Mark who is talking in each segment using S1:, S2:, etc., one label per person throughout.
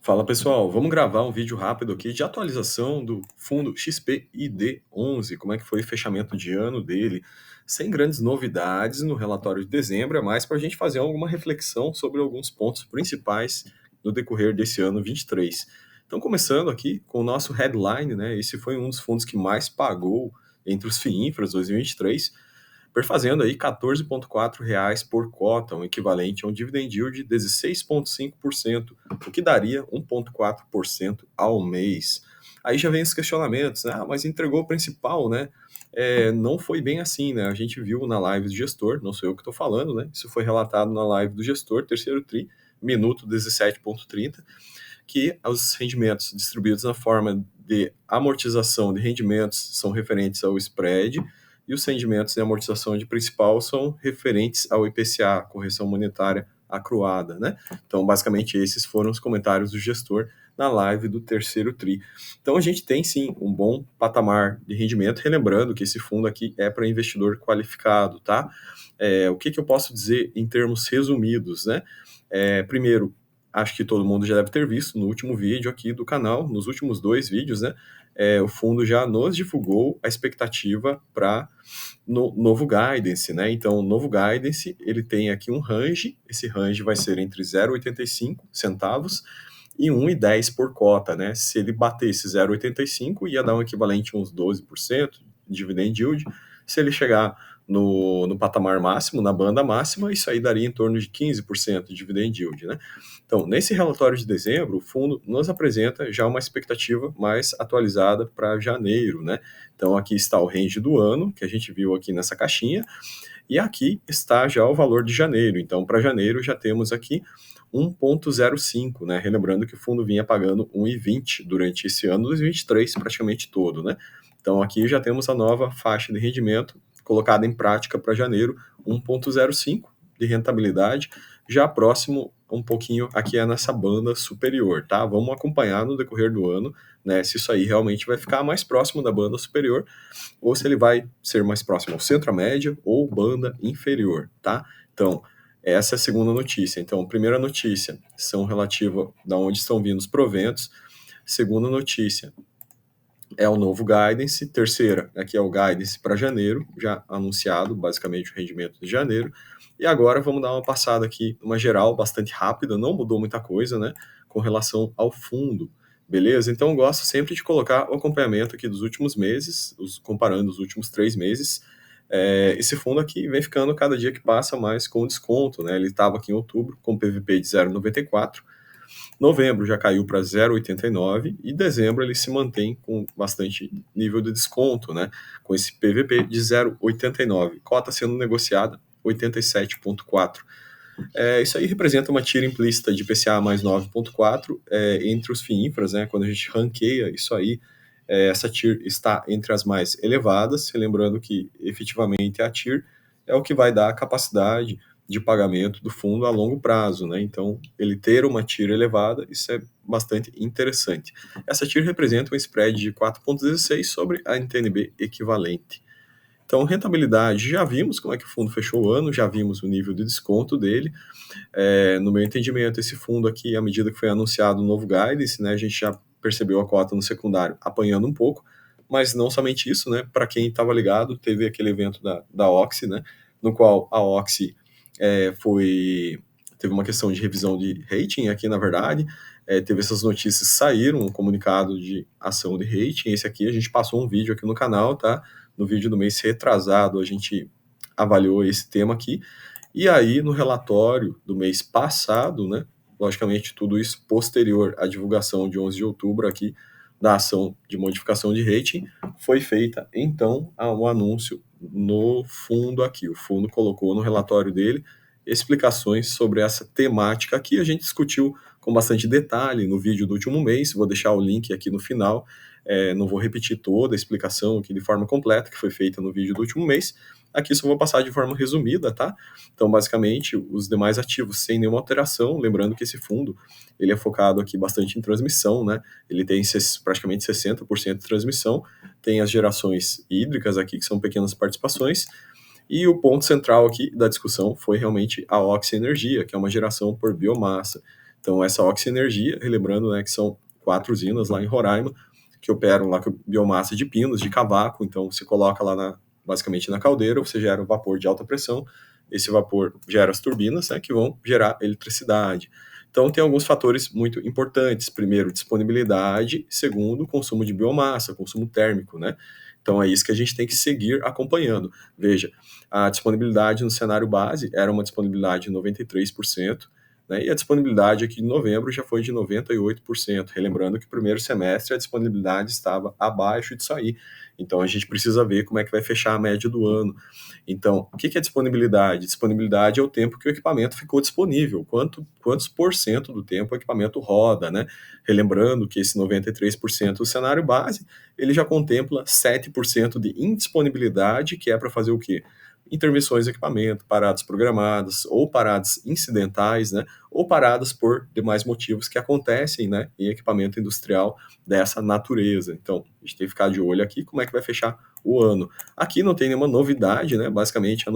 S1: Fala pessoal, vamos gravar um vídeo rápido aqui de atualização do fundo XPID11, como é que foi o fechamento de ano dele, sem grandes novidades no relatório de dezembro, é mais para a gente fazer alguma reflexão sobre alguns pontos principais no decorrer desse ano 23. Então, começando aqui com o nosso headline, né? Esse foi um dos fundos que mais pagou entre os FIINFRAs 2023, perfazendo aí R$ 14,4 por cota, um equivalente a um dividend yield de 16,5%, o que daria 1,4% ao mês. Aí já vem os questionamentos, né? Mas entregou o principal, né? Não foi bem assim, né? A gente viu na live do gestor, não sou eu que estou falando, né? Isso foi relatado na live do gestor, terceiro TRI, minuto 17,30, que os rendimentos distribuídos na forma de amortização de rendimentos são referentes ao spread, e os rendimentos de amortização de principal são referentes ao IPCA, correção monetária acruada, né? Então, basicamente, esses foram os comentários do gestor na live do terceiro TRI. Então, a gente tem, sim, um bom patamar de rendimento, relembrando que esse fundo aqui é para investidor qualificado, tá? O que eu posso dizer em termos resumidos, né? Primeiro, acho que todo mundo já deve ter visto no último vídeo aqui do canal, nos últimos 2 vídeos, né? O fundo já nos divulgou a expectativa para no novo guidance, né? Então, o novo guidance, ele tem aqui um range, esse range vai ser entre 0,85 centavos e 1,10 por cota, né? Se ele batesse 0,85, ia dar um equivalente a uns 12% de dividend yield. Se ele chegar no patamar máximo, na banda máxima, isso aí daria em torno de 15% de dividend yield, né? Então, nesse relatório de dezembro, o fundo nos apresenta já uma expectativa mais atualizada para janeiro, né? Então, aqui está o range do ano, que a gente viu aqui nessa caixinha, e aqui está já o valor de janeiro. Então, para janeiro já temos aqui 1,05, né? Relembrando que o fundo vinha pagando 1,20 durante esse ano 2023, praticamente todo, né? Então, aqui já temos a nova faixa de rendimento colocada em prática para janeiro, 1,05 de rentabilidade, já próximo um pouquinho aqui é nessa banda superior, tá? Vamos acompanhar no decorrer do ano, né? Se isso aí realmente vai ficar mais próximo da banda superior, ou se ele vai ser mais próximo ao centro-média ou banda inferior, tá? Então, essa é a segunda notícia. Então, primeira notícia são relativa da onde estão vindo os proventos. Segunda notícia é o novo guidance. Terceira, aqui é o guidance para janeiro, já anunciado, basicamente o rendimento de janeiro. E agora vamos dar uma passada aqui, uma geral bastante rápida, não mudou muita coisa, né, com relação ao fundo. Beleza? Então eu gosto sempre de colocar o acompanhamento aqui dos últimos meses, comparando os últimos 3 meses. Esse fundo aqui vem ficando cada dia que passa mais com desconto, né? Ele estava aqui em outubro com PVP de 0,94, novembro já caiu para 0,89 e dezembro ele se mantém com bastante nível de desconto, né? Com esse PVP de 0,89, cota sendo negociada 87,4. Isso aí representa uma tira implícita de IPCA mais 9,4 entre os FIINFRAs, né? Quando a gente ranqueia isso aí, essa TIR está entre as mais elevadas, lembrando que efetivamente a TIR é o que vai dar a capacidade de pagamento do fundo a longo prazo, né? Então, ele ter uma TIR elevada, isso é bastante interessante. Essa TIR representa um spread de 4,16 sobre a NTNB equivalente. Então, rentabilidade, já vimos como é que o fundo fechou o ano, já vimos o nível de desconto dele. No meu entendimento, esse fundo aqui, à medida que foi anunciado o novo guidance, né, a gente já percebeu a cota no secundário apanhando um pouco, mas não somente isso, né, para quem estava ligado, teve aquele evento da Oxy, né, no qual a Oxy teve uma questão de revisão de rating aqui, na verdade, teve essas notícias, saíram um comunicado de ação de rating, esse aqui a gente passou um vídeo aqui no canal, tá? No vídeo do mês retrasado a gente avaliou esse tema aqui, e aí no relatório do mês passado, né, logicamente tudo isso posterior à divulgação de 11 de outubro aqui da ação de modificação de rating, foi feita então um anúncio no fundo aqui. O fundo colocou no relatório dele explicações sobre essa temática aqui. A gente discutiu com bastante detalhe no vídeo do último mês, vou deixar o link aqui no final. Não vou repetir toda a explicação aqui de forma completa, que foi feita no vídeo do último mês. Aqui só vou passar de forma resumida, tá? Então, basicamente, os demais ativos sem nenhuma alteração, lembrando que esse fundo, ele é focado aqui bastante em transmissão, né? Ele tem praticamente 60% de transmissão, tem as gerações hídricas aqui, que são pequenas participações, e o ponto central aqui da discussão foi realmente a Oxy Energia, que é uma geração por biomassa. Então, essa Oxy Energia, relembrando, né, que são 4 usinas lá em Roraima, que operam lá com biomassa de pinos, de cavaco. Então, você coloca lá basicamente na caldeira, você gera um vapor de alta pressão, esse vapor gera as turbinas, né, que vão gerar eletricidade. Então, tem alguns fatores muito importantes. Primeiro, disponibilidade. Segundo, consumo de biomassa, consumo térmico, né? Então, é isso que a gente tem que seguir acompanhando. Veja, a disponibilidade no cenário base era uma disponibilidade de 93%, né? E a disponibilidade aqui em novembro já foi de 98%. Relembrando que o primeiro semestre a disponibilidade estava abaixo disso aí. Então, a gente precisa ver como é que vai fechar a média do ano. Então, o que é disponibilidade? Disponibilidade é o tempo que o equipamento ficou disponível, quantos por cento do tempo o equipamento roda, né? Relembrando que esse 93% do cenário base, ele já contempla 7% de indisponibilidade, que é para fazer o quê? Intervenções de equipamento, paradas programadas ou paradas incidentais, né? Ou paradas por demais motivos que acontecem, né, em equipamento industrial dessa natureza. Então, a gente tem que ficar de olho aqui como é que vai fechar o ano. Aqui não tem nenhuma novidade, né? Basicamente, a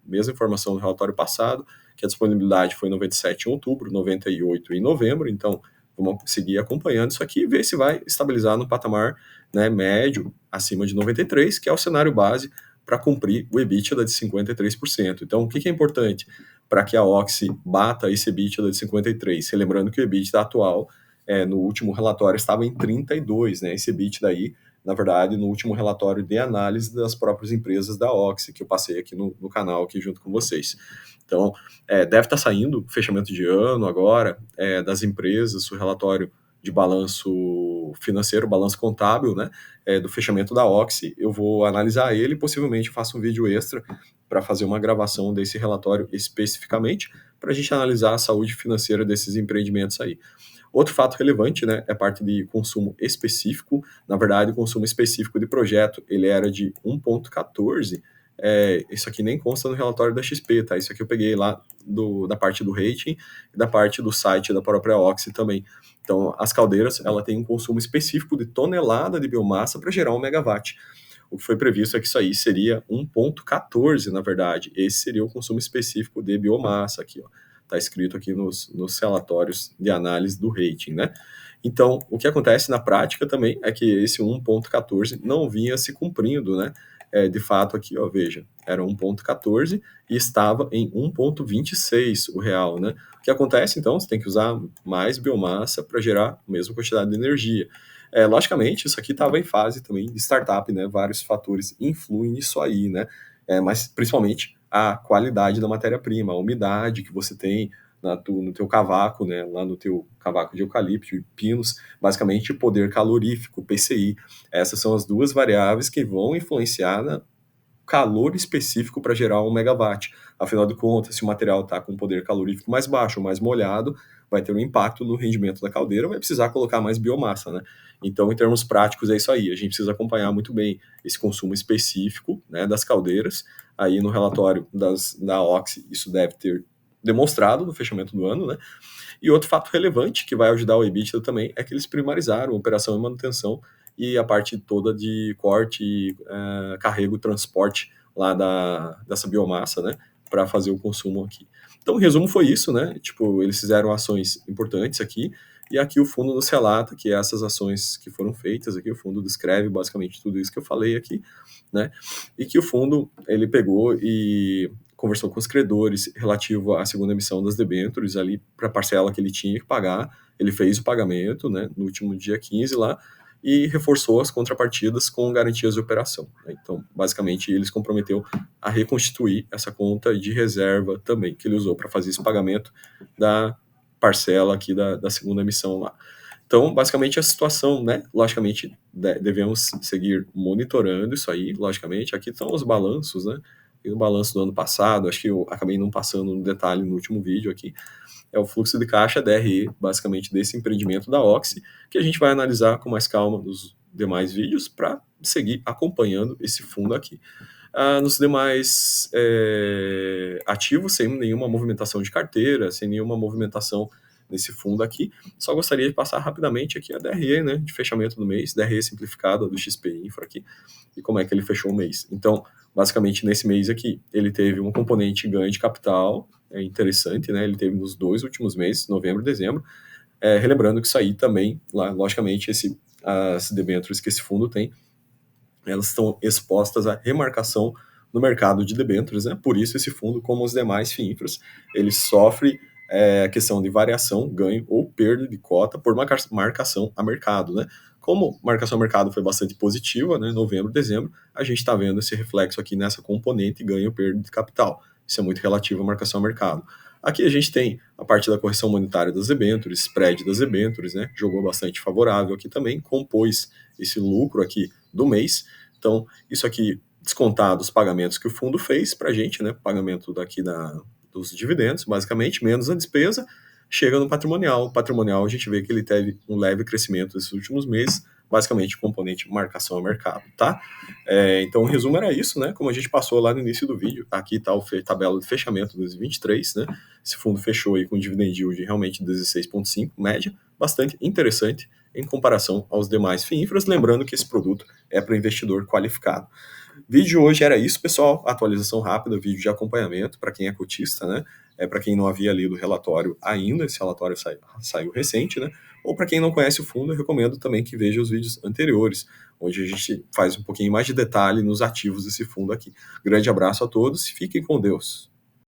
S1: mesma informação do relatório passado, que a disponibilidade foi 97 em outubro, 98 em novembro. Então, vamos seguir acompanhando isso aqui e ver se vai estabilizar no patamar, né, médio, acima de 93, que é o cenário base para cumprir o EBITDA de 53%. Então, o que é importante para que a Oxy bata esse EBITDA de 53%? Lembrando que o EBITDA atual, no último relatório, estava em 32%, né? Esse EBITDA aí, na verdade, no último relatório de análise das próprias empresas da Oxy, que eu passei aqui no canal, aqui junto com vocês. Então, deve estar saindo fechamento de ano agora, das empresas, o relatório de balanço financeiro, balanço contábil, né, do fechamento da Oxy. Eu vou analisar ele e possivelmente faço um vídeo extra para fazer uma gravação desse relatório especificamente, para a gente analisar a saúde financeira desses empreendimentos aí. Outro fato relevante, né, é a parte de consumo específico. Na verdade, o consumo específico de projeto, ele era de 1,14. Isso aqui nem consta no relatório da XP, tá? Isso aqui eu peguei lá da parte do rating e da parte do site da própria Oxy também. Então, as caldeiras, ela tem um consumo específico de tonelada de biomassa para gerar 1 megawatt. O que foi previsto é que isso aí seria 1,14, na verdade. Esse seria o consumo específico de biomassa aqui, ó. Está escrito aqui nos relatórios de análise do rating, né? Então, o que acontece na prática também é que esse 1,14 não vinha se cumprindo, né? De fato, aqui, ó, veja, era 1,14 e estava em 1,26 o real, né? O que acontece, então, você tem que usar mais biomassa para gerar a mesma quantidade de energia. Logicamente, isso aqui estava em fase também de startup, né? Vários fatores influem nisso aí, né? Mas, principalmente, a qualidade da matéria-prima, a umidade que você tem no teu cavaco, né, lá no teu cavaco de eucalipto e pinos, basicamente o poder calorífico, PCI. Essas são as duas variáveis que vão influenciar no calor específico para gerar 1 megawatt. Afinal de contas, se o material está com poder calorífico mais baixo ou mais molhado, vai ter um impacto no rendimento da caldeira, vai precisar colocar mais biomassa, né? Então, em termos práticos, é isso aí. A gente precisa acompanhar muito bem esse consumo específico, né, das caldeiras. Aí no relatório da Oxy, isso deve ter demonstrado no fechamento do ano, né? E outro fato relevante que vai ajudar o EBITDA também é que eles primarizaram operação e manutenção e a parte toda de corte, carrego, transporte lá dessa biomassa, né, para fazer o consumo aqui. Então, o resumo foi isso, né? Tipo, eles fizeram ações importantes aqui, e aqui o fundo nos relata que essas ações que foram feitas aqui, o fundo descreve basicamente tudo isso que eu falei aqui, né? E que o fundo, ele pegou e conversou com os credores relativo à segunda emissão das debêntures ali para a parcela que ele tinha que pagar. Ele fez o pagamento, né, no último dia 15 lá, e reforçou as contrapartidas com garantias de operação, né? Então, basicamente, ele se comprometeu a reconstituir essa conta de reserva também, que ele usou para fazer esse pagamento da parcela aqui da segunda emissão lá. Então, basicamente, a situação, né? Logicamente, devemos seguir monitorando isso aí, logicamente. Aqui estão os balanços, né? E no balanço do ano passado, acho que eu acabei não passando no detalhe no último vídeo aqui, é o fluxo de caixa DRE, basicamente, desse empreendimento da Oxy, que a gente vai analisar com mais calma nos demais vídeos para seguir acompanhando esse fundo aqui. Nos demais ativos, sem nenhuma movimentação de carteira, sem nenhuma movimentação nesse fundo aqui, só gostaria de passar rapidamente aqui a DRE, né, de fechamento do mês, DRE simplificada do XP Infra aqui, e como é que ele fechou o mês. Então, basicamente, nesse mês aqui, ele teve um componente ganho de capital é interessante, né? Ele teve nos 2 últimos meses, novembro e dezembro. Relembrando que isso aí também, logicamente, as debêntures que esse fundo tem, elas estão expostas à remarcação no mercado de debêntures, né? Por isso esse fundo, como os demais FIINFRAs, ele sofre a questão de variação, ganho ou perda de cota por marcação a mercado, né? Como marcação a mercado foi bastante positiva, né? Novembro, dezembro, a gente está vendo esse reflexo aqui nessa componente ganho ou perda de capital. Isso é muito relativo à marcação a mercado. Aqui a gente tem a parte da correção monetária das debêntures, spread das debêntures, né? Jogou bastante favorável aqui também, compôs esse lucro aqui do mês. Então, isso aqui descontado os pagamentos que o fundo fez para a gente, né? Pagamento daqui dos dividendos, basicamente, menos a despesa, chega no patrimonial. O patrimonial a gente vê que ele teve um leve crescimento nesses últimos meses, basicamente componente marcação a mercado, tá? Então, o resumo era isso, né? Como a gente passou lá no início do vídeo, aqui está a tabela de fechamento de 2023, né? Esse fundo fechou aí com dividend yield realmente 16,5, média, bastante interessante em comparação aos demais FIINFRAs, lembrando que esse produto é para investidor qualificado. Vídeo hoje era isso, pessoal. Atualização rápida, vídeo de acompanhamento para quem é cotista, né? Para quem não havia lido o relatório ainda, esse relatório saiu recente, né? Ou para quem não conhece o fundo, eu recomendo também que veja os vídeos anteriores, onde a gente faz um pouquinho mais de detalhe nos ativos desse fundo aqui. Grande abraço a todos e fiquem com Deus.